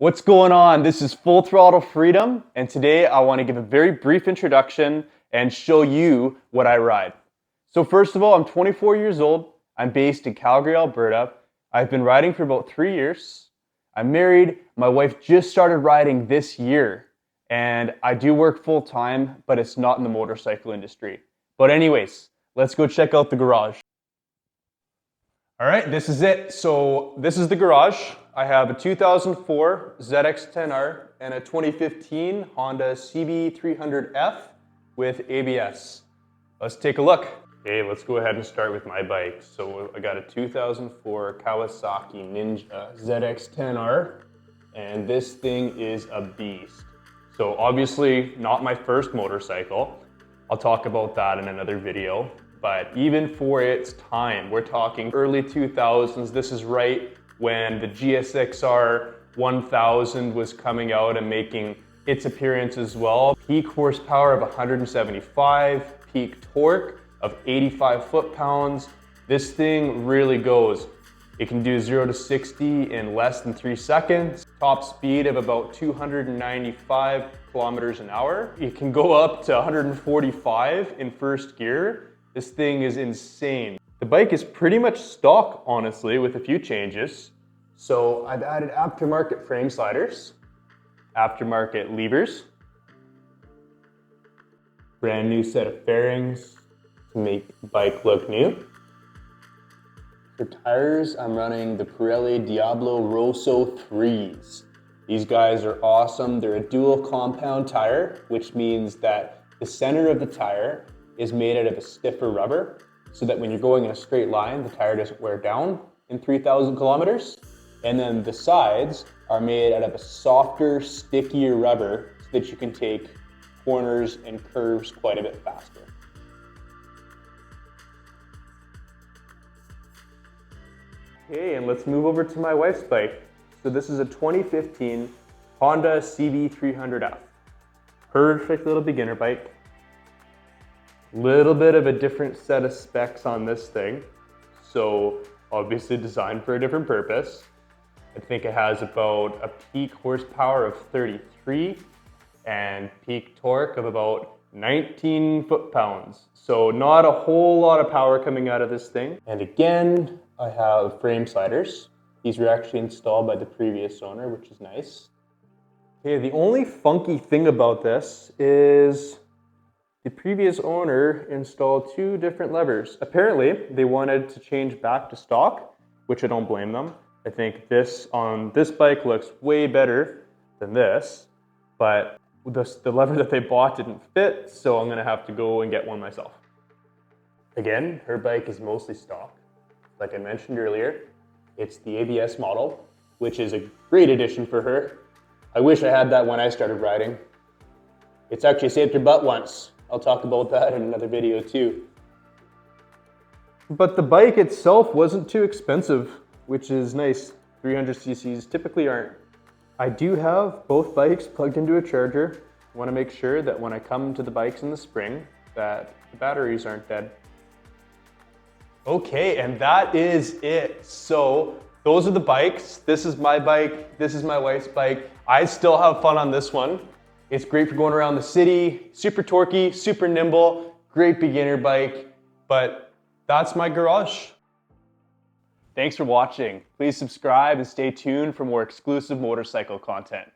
What's going on? This is Full Throttle Freedom, and today I want to give a very brief introduction and show you what I ride. So first of all, I'm 24 years old. I'm based in Calgary, Alberta. I've been riding for about 3 years. I'm married. My wife just started riding this year, and I do work full time, but it's not in the motorcycle industry. But anyways, let's go check out the garage. All right, this is it. So this is the garage. I have a 2004 ZX-10R and a 2015 Honda CB300F with ABS. Let's take a look. Okay, let's go ahead and start with my bike. So I got a 2004 Kawasaki Ninja ZX-10R, and this thing is a beast. So obviously not my first motorcycle. I'll talk about that in another video. But even for its time, we're talking early 2000s. This is right when the GSXR 1000 was coming out and making its appearance as well. Peak horsepower of 175, peak torque of 85 foot-pounds. This thing really goes. It can do 0 to 60 in less than 3 seconds. Top speed of about 295 kilometers an hour. It can go up to 145 in first gear. This thing is insane. The bike is pretty much stock, honestly, with a few changes. So I've added aftermarket frame sliders, aftermarket levers, brand new set of fairings to make the bike look new. For tires, I'm running the Pirelli Diablo Rosso 3s. These guys are awesome. They're a dual compound tire, which means that the center of the tire is made out of a stiffer rubber, so that when you're going in a straight line, the tire doesn't wear down in 3,000 kilometers. And then the sides are made out of a softer, stickier rubber so that you can take corners and curves quite a bit faster. Okay, and let's move over to my wife's bike. So this is a 2015 Honda CB300F. Perfect little beginner bike. Little bit of a different set of specs on this thing. So obviously designed for a different purpose. I think it has about a peak horsepower of 33 and peak torque of about 19 foot-pounds. So not a whole lot of power coming out of this thing. And again, I have frame sliders. These were actually installed by the previous owner, which is nice. Okay, the only funky thing about this is the previous owner installed 2 different levers. Apparently, they wanted to change back to stock, which I don't blame them. I think this on this bike looks way better than this, but the lever that they bought didn't fit, so I'm gonna have to go and get one myself. Again, her bike is mostly stock. Like I mentioned earlier, it's the ABS model, which is a great addition for her. I wish I had that when I started riding. It's actually saved her butt once. I'll talk about that in another video too. But the bike itself wasn't too expensive, which is nice. 300 cc's typically aren't. I do have both bikes plugged into a charger. I want to make sure that when I come to the bikes in the spring, that the batteries aren't dead. Okay, and that is it. So those are the bikes. This is my bike. This is my wife's bike. I still have fun on this one. It's great for going around the city, super torquey, super nimble, great beginner bike, but that's my garage. Thanks for watching. Please subscribe and stay tuned for more exclusive motorcycle content.